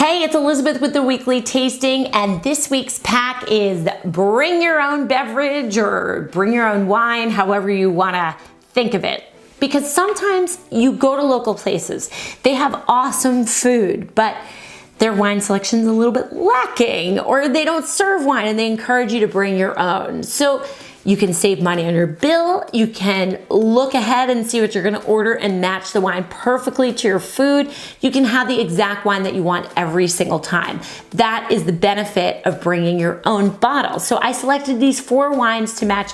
Hey, it's Elizabeth with the Weekly Tasting, and this week's pack is bring your own beverage or bring your own wine, however you want to think of it. Because sometimes you go to local places, they have awesome food, but their wine selection's a little bit lacking, or they don't serve wine and they encourage you to bring your own. So you can save money on your bill, you can look ahead and see what you're gonna order and match the wine perfectly to your food. You can have the exact wine that you want every single time. That is the benefit of bringing your own bottle. So I selected these 4 wines to match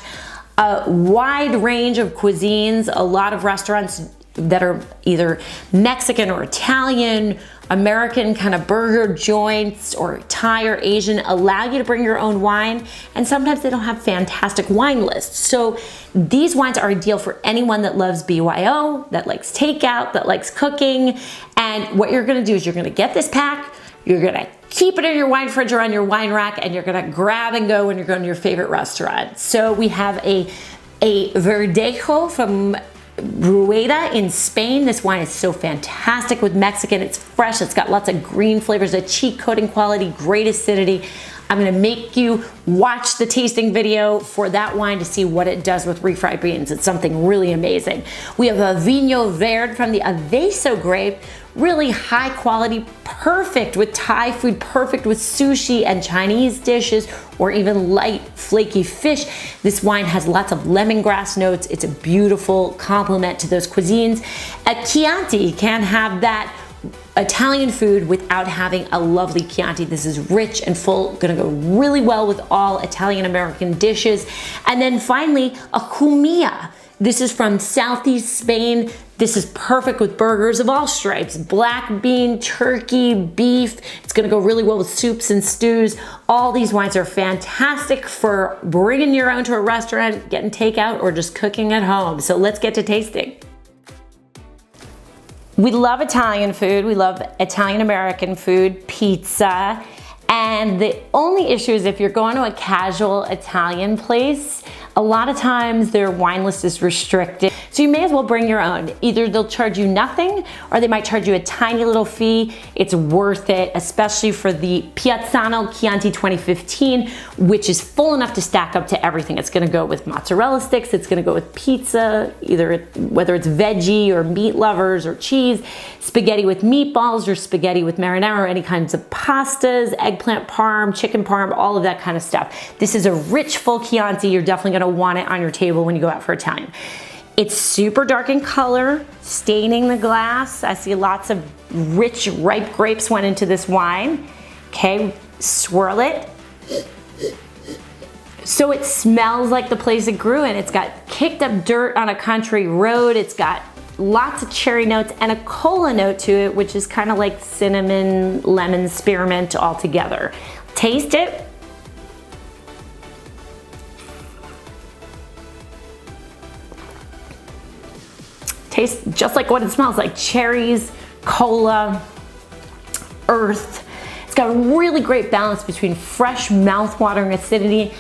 a wide range of cuisines. A lot of restaurants that are either Mexican or Italian, American kind of burger joints, or Thai or Asian allow you to bring your own wine, and sometimes they don't have fantastic wine lists. So these wines are ideal for anyone that loves BYO, that likes takeout, that likes cooking. And what you're gonna do is you're gonna get this pack, you're gonna keep it in your wine fridge or on your wine rack, and you're gonna grab and go when you're going to your favorite restaurant. So we have a Verdejo from Rueda in Spain. This wine is so fantastic with Mexican. It's fresh, it's got lots of green flavors, a cheek coating quality, great acidity. I'm gonna make you watch the tasting video for that wine to see what it does with refried beans. It's something really amazing. We have a Vinho Verde from the Aveso grape, really high quality, perfect with Thai food, perfect with sushi and Chinese dishes, or even light flaky fish. This wine has lots of lemongrass notes. It's a beautiful complement to those cuisines. A Chianti can't have that Italian food without having a lovely Chianti. This is rich and full, gonna go really well with all Italian American dishes. And then finally, a Jumilla. This is from Southeast Spain. This is perfect with burgers of all stripes, black bean, turkey, beef. It's gonna go really well with soups and stews. All these wines are fantastic for bringing your own to a restaurant, getting takeout, or just cooking at home. So let's get to tasting. We love Italian food. We love Italian American food, pizza. And the only issue is if you're going to a casual Italian place, a lot of times their wine list is restricted. So you may as well bring your own. Either they'll charge you nothing, or they might charge you a tiny little fee. It's worth it, especially for the Piazzano Chianti 2015, which is full enough to stack up to everything. It's gonna go with mozzarella sticks, it's gonna go with pizza, whether it's veggie or meat lovers or cheese, spaghetti with meatballs or spaghetti with marinara, or any kinds of pastas, eggplant parm, chicken parm, all of that kind of stuff. This is a rich, full Chianti. You're definitely gonna want it on your table when you go out for Italian. It's super dark in color, staining the glass. I see lots of rich, ripe grapes went into this wine. Okay, swirl it. So it smells like the place it grew in. It's got kicked up dirt on a country road. It's got lots of cherry notes and a cola note to it, which is kind of like cinnamon, lemon, spearmint all together. Taste it. Tastes just like what it smells like, cherries, cola, earth. It's got a really great balance between fresh, mouth-watering acidity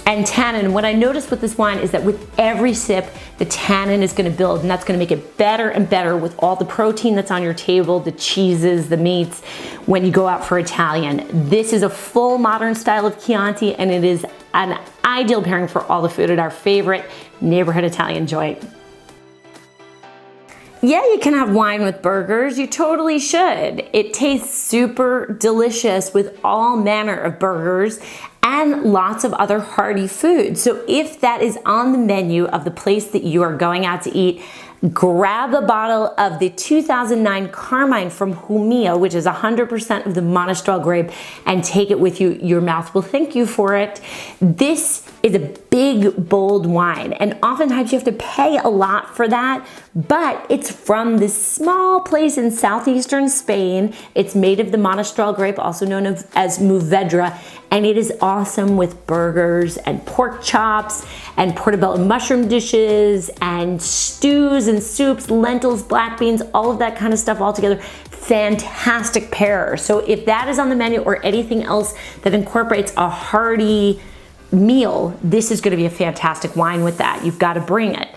and tannin. What I noticed with this wine is that with every sip, the tannin is gonna build, and that's gonna make it better and better with all the protein that's on your table, the cheeses, the meats, when you go out for Italian. This is a full modern style of Chianti, and it is an ideal pairing for all the food at our favorite neighborhood Italian joint. Yeah, you can have wine with burgers. You totally should. It tastes super delicious with all manner of burgers and lots of other hearty food. So if that is on the menu of the place that you are going out to eat, grab a bottle of the 2009 Carmine from Jumilla, which is 100% of the Monastral grape, and take it with you. Your mouth will thank you for it. This is a big, bold wine, and oftentimes you have to pay a lot for that, but it's from this small place in southeastern Spain. It's made of the Monastral grape, also known as Mourvedre, and it is awesome with burgers and pork chops and portobello mushroom dishes and stews and soups, lentils, black beans, all of that kind of stuff all together. Fantastic pair. So if that is on the menu, or anything else that incorporates a hearty meal, this is going to be a fantastic wine with that. You've got to bring it.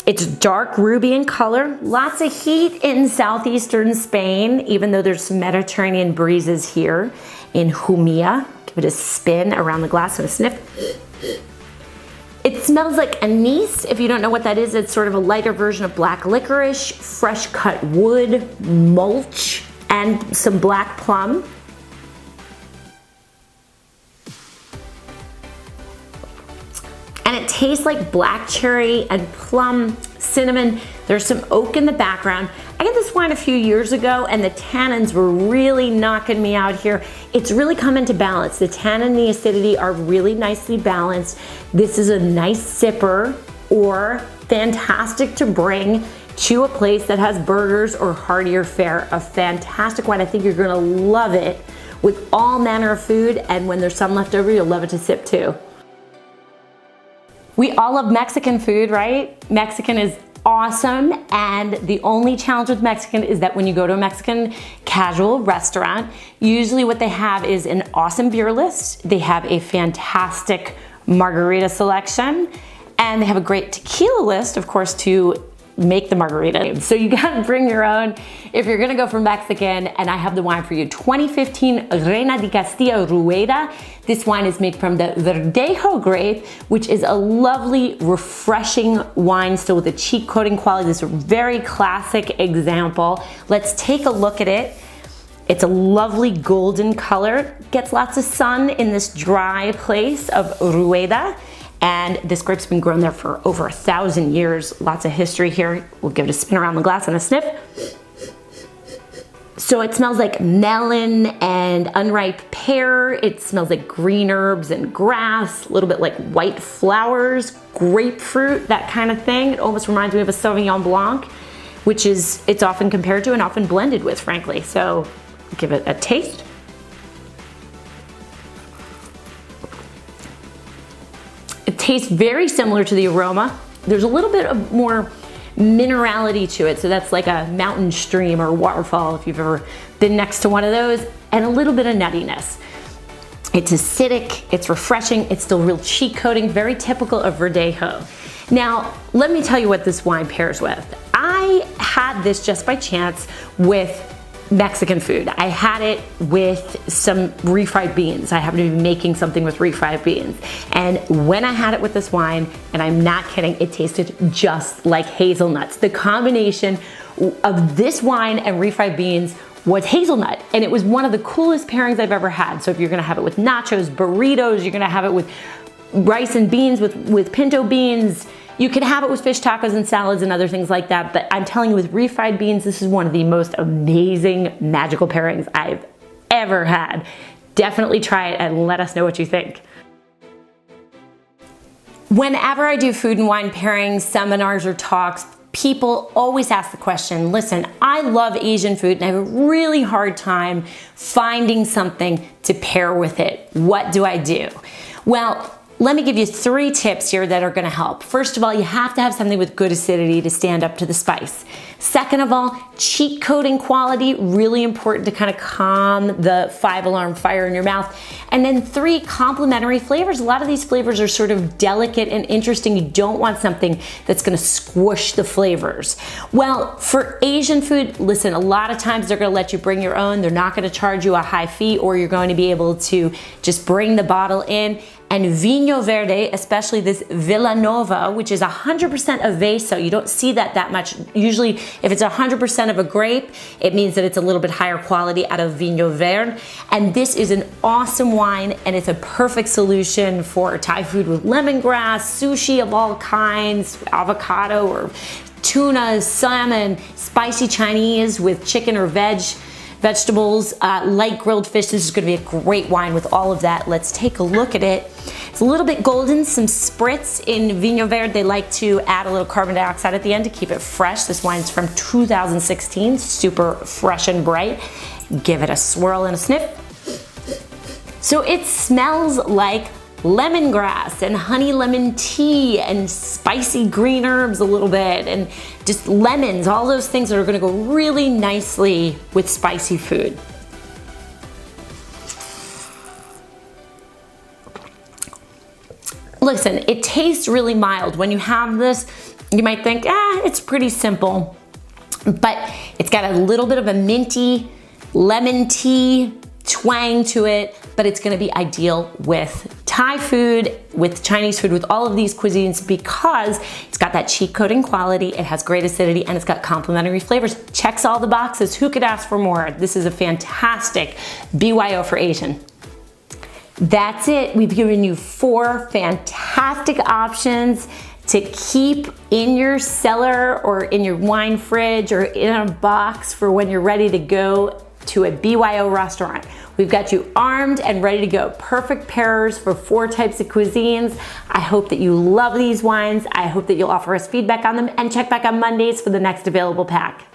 It's dark ruby in color, lots of heat in southeastern Spain, even though there's some Mediterranean breezes here in Jumilla. Give it a spin around the glass and a sniff. It smells like anise. If you don't know what that is, it's sort of a lighter version of black licorice, fresh cut wood, mulch, and some black plum. And it tastes like black cherry and plum, cinnamon. There's some oak in the background. I got this wine a few years ago and the tannins were really knocking me out here. It's really come into balance. The tannin and the acidity are really nicely balanced. This is a nice sipper or fantastic to bring to a place that has burgers or heartier fare. A fantastic wine. I think you're gonna love it with all manner of food, and when there's some left over, you'll love it to sip too. We all love Mexican food, right? Mexican is awesome, and the only challenge with Mexican is that when you go to a Mexican casual restaurant, usually what they have is an awesome beer list, they have a fantastic margarita selection, and they have a great tequila list, of course, to make the margarita. So you gotta bring your own if you're gonna go for Mexican, and I have the wine for you. 2015 Reina de Castilla Rueda. This wine is made from the Verdejo grape, which is a lovely, refreshing wine, still with a cheek coating quality. This is a very classic example. Let's take a look at it. It's a lovely golden color. Gets lots of sun in this dry place of Rueda. And this grape's been grown there for over 1,000 years. Lots of history here. We'll give it a spin around the glass and a sniff. So it smells like melon and unripe pear. It smells like green herbs and grass, a little bit like white flowers, grapefruit, that kind of thing. It almost reminds me of a Sauvignon Blanc, which is, it's often compared to and often blended with, frankly. So give it a taste. It tastes very similar to the aroma. There's a little bit of more minerality to it. So that's like a mountain stream or waterfall if you've ever been next to one of those, and a little bit of nuttiness. It's acidic, it's refreshing, it's still real cheek coating, very typical of Verdejo. Now, let me tell you what this wine pairs with. I had this just by chance with Mexican food. I had it with some refried beans. I happened to be making something with refried beans. And when I had it with this wine, and I'm not kidding, it tasted just like hazelnuts. The combination of this wine and refried beans was hazelnut. And it was one of the coolest pairings I've ever had. So if you're gonna have it with nachos, burritos, you're gonna have it with rice and beans, with pinto beans, you can have it with fish tacos and salads and other things like that, but I'm telling you, with refried beans, this is one of the most amazing, magical pairings I've ever had. Definitely try it and let us know what you think. Whenever I do food and wine pairings, seminars or talks, people always ask the question, listen, I love Asian food and I have a really hard time finding something to pair with it. What do I do? Well, let me give you 3 tips here that are gonna help. First of all, you have to have something with good acidity to stand up to the spice. Second of all, cheek coating quality, really important to kind of calm the 5-alarm fire in your mouth. And then 3, complementary flavors. A lot of these flavors are sort of delicate and interesting. You don't want something that's gonna squish the flavors. Well, for Asian food, listen, a lot of times they're gonna let you bring your own. They're not gonna charge you a high fee, or you're going to be able to just bring the bottle in. And Vinho Verde, especially this Villanova, which is 100% Aveso, you don't see that much. Usually, if it's 100% of a grape, it means that it's a little bit higher quality out of Vinho Verde. And this is an awesome wine, and it's a perfect solution for Thai food with lemongrass, sushi of all kinds, avocado or tuna, salmon, spicy Chinese with chicken or vegetables, light grilled fish. This is gonna be a great wine with all of that. Let's take a look at it. It's a little bit golden, some spritz. In Vinho Verde, they like to add a little carbon dioxide at the end to keep it fresh. This wine's from 2016, super fresh and bright. Give it a swirl and a sniff. So it smells like lemongrass and honey lemon tea and spicy green herbs a little bit, and just lemons, all those things that are gonna go really nicely with spicy food. Listen, it tastes really mild. When you have this, You might think, it's pretty simple, but it's got a little bit of a minty lemon tea twang to it, but it's gonna be ideal with Thai food, with Chinese food, with all of these cuisines because it's got that cheek coating quality, it has great acidity, and it's got complementary flavors. Checks all the boxes. Who could ask for more? This is a fantastic BYO for Asian. That's it. We've given you 4 fantastic options to keep in your cellar or in your wine fridge or in a box for when you're ready to go to a BYO restaurant. We've got you armed and ready to go. Perfect pairers for 4 types of cuisines. I hope that you love these wines. I hope that you'll offer us feedback on them and check back on Mondays for the next available pack.